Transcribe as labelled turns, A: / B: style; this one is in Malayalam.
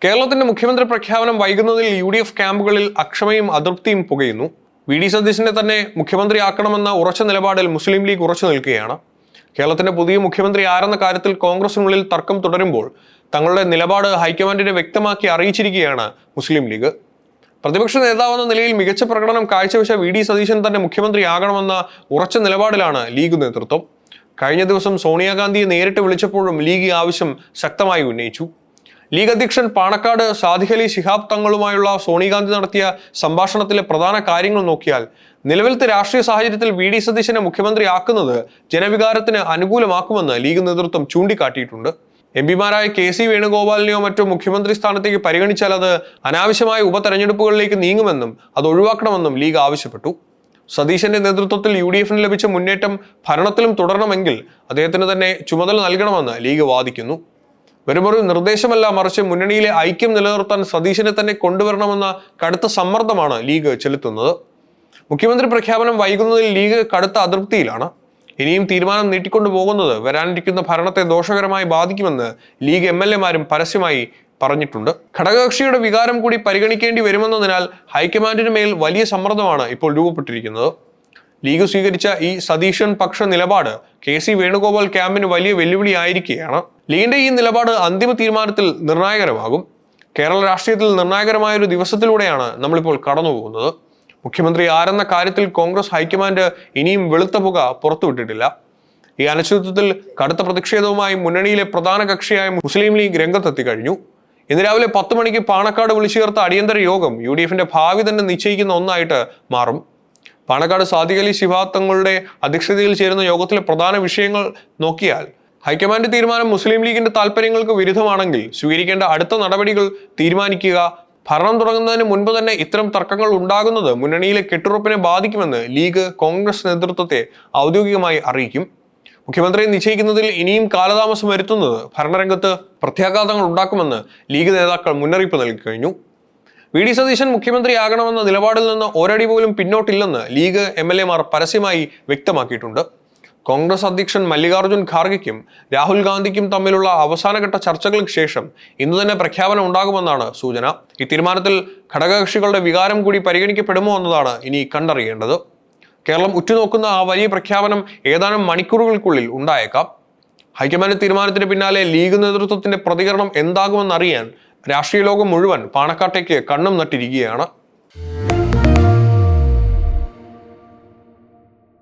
A: കേരളത്തിന്റെ മുഖ്യമന്ത്രി പ്രഖ്യാപനം വൈകുന്നതിൽ UDF ക്യാമ്പുകളിൽ അക്ഷമയും അതൃപ്തിയും പുകയുന്നു. VD സതീശനെ തന്നെ മുഖ്യമന്ത്രിയാക്കണമെന്ന ഉറച്ച നിലപാടിൽ മുസ്ലിം ലീഗ് ഉറച്ചു നിൽക്കുകയാണ്. കേരളത്തിന്റെ പുതിയ മുഖ്യമന്ത്രി ആരെന്ന കാര്യത്തിൽ കോൺഗ്രസിനുള്ളിൽ തർക്കം തുടരുമ്പോൾ തങ്ങളുടെ നിലപാട് ഹൈക്കമാൻഡിനെ വ്യക്തമാക്കി അറിയിച്ചിരിക്കുകയാണ് മുസ്ലിം ലീഗ്. പ്രതിപക്ഷ നേതാവെന്ന നിലയിൽ മികച്ച പ്രകടനം കാഴ്ചവെച്ച VD സതീശൻ തന്നെ മുഖ്യമന്ത്രിയാകണമെന്ന ഉറച്ച നിലപാടിലാണ് ലീഗ് നേതൃത്വം. കഴിഞ്ഞ ദിവസം സോണിയാഗാന്ധിയെ നേരിട്ട് വിളിച്ചപ്പോഴും ലീഗ് ഈ ആവശ്യം ശക്തമായി ഉന്നയിച്ചു. ലീഗ് അധ്യക്ഷൻ പാണക്കാട് സാദിഖ് അലി ശിഹാബ് തങ്ങളുമായുള്ള സോണിയാഗാന്ധി നടത്തിയ സംഭാഷണത്തിലെ പ്രധാന കാര്യങ്ങൾ നോക്കിയാൽ നിലവിലത്തെ രാഷ്ട്രീയ സാഹചര്യത്തിൽ VD സതീശനെ മുഖ്യമന്ത്രിയാക്കുന്നത് ജനവികാരത്തിന് അനുകൂലമാക്കുമെന്ന് ലീഗ് നേതൃത്വം ചൂണ്ടിക്കാട്ടിയിട്ടുണ്ട്. MP-മാരായ KC വേണുഗോപാലിനെയോ മറ്റോ മുഖ്യമന്ത്രി സ്ഥാനത്തേക്ക് പരിഗണിച്ചാൽ അത് അനാവശ്യമായ ഉപതെരഞ്ഞെടുപ്പുകളിലേക്ക് നീങ്ങുമെന്നും അത് ഒഴിവാക്കണമെന്നും ലീഗ് ആവശ്യപ്പെട്ടു. സതീശന്റെ നേതൃത്വത്തിൽ UDF-ന് ലഭിച്ച മുന്നേറ്റം ഭരണത്തിലും തുടരണമെങ്കിൽ അദ്ദേഹത്തിന് തന്നെ ചുമതല നൽകണമെന്ന് ലീഗ് വാദിക്കുന്നു. വെറുമൊരു നിർദ്ദേശമല്ല, മറിച്ച് മുന്നണിയിലെ ഐക്യം നിലനിർത്താൻ സതീശനെ തന്നെ കൊണ്ടുവരണമെന്ന കടുത്ത സമ്മർദ്ദമാണ് ലീഗ് ചെലുത്തുന്നത്. മുഖ്യമന്ത്രി പ്രഖ്യാപനം വൈകുന്നതിൽ ലീഗ് കടുത്ത അതൃപ്തിയിലാണ്. ഇനിയും തീരുമാനം നീട്ടിക്കൊണ്ടു പോകുന്നത് വരാനിരിക്കുന്ന ഭരണത്തെ ദോഷകരമായി ബാധിക്കുമെന്ന് ലീഗ് MLA-മാരും പരസ്യമായി പറഞ്ഞിട്ടുണ്ട്. ഘടകകക്ഷിയുടെ വികാരം കൂടി പരിഗണിക്കേണ്ടി വരുമെന്നതിനാൽ ഹൈക്കമാൻഡിന് മേൽ വലിയ സമ്മർദ്ദമാണ് ഇപ്പോൾ രൂപപ്പെട്ടിരിക്കുന്നത്. ലീഗ് സ്വീകരിച്ച ഈ സതീശൻ പക്ഷ നിലപാട് KC വേണുഗോപാൽ ക്യാമ്പിന് വലിയ വെല്ലുവിളിയായിരിക്കുകയാണ്. ലീഗിന്റെ ഈ നിലപാട് അന്തിമ തീരുമാനത്തിൽ നിർണായകരമാകും. കേരള രാഷ്ട്രീയത്തിൽ നിർണായകമായ ഒരു ദിവസത്തിലൂടെയാണ് നമ്മളിപ്പോൾ കടന്നു പോകുന്നത്. മുഖ്യമന്ത്രി ആരെന്ന കാര്യത്തിൽ കോൺഗ്രസ് ഹൈക്കമാൻഡ് ഇനിയും വെളുത്ത പുക പുറത്തുവിട്ടിട്ടില്ല. ഈ അനിശ്ചിതത്വത്തിൽ കടുത്ത പ്രതിഷേധവുമായി മുന്നണിയിലെ പ്രധാന കക്ഷിയായ മുസ്ലിം ലീഗ് രംഗത്തെത്തി കഴിഞ്ഞു. ഇന്ന് രാവിലെ 10 മണിക്ക് പാണക്കാട് വിളിച്ചു ചേർത്ത അടിയന്തര യോഗം UDF-ന്റെ ഭാവി തന്നെ നിശ്ചയിക്കുന്ന ഒന്നായിട്ട് മാറും. പാണക്കാട് സാദിഖ് അലി ശിഹാബ് തങ്ങളുടെ അധ്യക്ഷതയിൽ ചേരുന്ന യോഗത്തിലെ പ്രധാന വിഷയങ്ങൾ നോക്കിയാൽ ഹൈക്കമാൻഡ് തീരുമാനം മുസ്ലിം ലീഗിന്റെ താല്പര്യങ്ങൾക്ക് വിരുദ്ധമാണെങ്കിൽ സ്വീകരിക്കേണ്ട അടുത്ത നടപടികൾ തീരുമാനിക്കുക, ഭരണം തുടങ്ങുന്നതിന് മുൻപ് തന്നെ ഇത്തരം തർക്കങ്ങൾ ഉണ്ടാകുന്നത് മുന്നണിയിലെ കെട്ടുറപ്പിനെ ബാധിക്കുമെന്ന് ലീഗ് കോൺഗ്രസ് നേതൃത്വത്തെ ഔദ്യോഗികമായി അറിയിക്കും. മുഖ്യമന്ത്രിയെ നിശ്ചയിക്കുന്നതിൽ ഇനിയും കാലതാമസം വരുത്തുന്നത് ഭരണരംഗത്ത് പ്രത്യാഘാതങ്ങൾ ഉണ്ടാക്കുമെന്ന് ലീഗ് നേതാക്കൾ മുന്നറിയിപ്പ് നൽകി കഴിഞ്ഞു. VD സതീശൻ മുഖ്യമന്ത്രിയാകണമെന്ന നിലപാടിൽ നിന്ന് ഒരടി പോലും പിന്നോട്ടില്ലെന്ന് ലീഗ് MLA-മാർ പരസ്യമായി വ്യക്തമാക്കിയിട്ടുണ്ട്. കോൺഗ്രസ് അധ്യക്ഷൻ മല്ലികാർജ്ജുൻ ഖാർഗെയ്ക്കും രാഹുൽ ഗാന്ധിക്കും തമ്മിലുള്ള അവസാനഘട്ട ചർച്ചകൾക്ക് ശേഷം ഇന്ന് തന്നെ പ്രഖ്യാപനം ഉണ്ടാകുമെന്നാണ് സൂചന. ഈ തീരുമാനത്തിൽ ഘടകകക്ഷികളുടെ വികാരം കൂടി പരിഗണിക്കപ്പെടുമോ എന്നതാണ് ഇനി കണ്ടറിയേണ്ടത്. കേരളം ഉറ്റുനോക്കുന്ന ആ വലിയ പ്രഖ്യാപനം ഏതാനും മണിക്കൂറുകൾക്കുള്ളിൽ ഉണ്ടായേക്കാം. ഹൈക്കമാൻഡ് തീരുമാനത്തിന് പിന്നാലെ ലീഗ് നേതൃത്വത്തിന്റെ പ്രതികരണം എന്താകുമെന്നറിയാൻ രാഷ്ട്രീയ ലോകം മുഴുവൻ പാണക്കാട്ടേക്ക് കണ്ണും നട്ടിരിക്കുകയാണ്.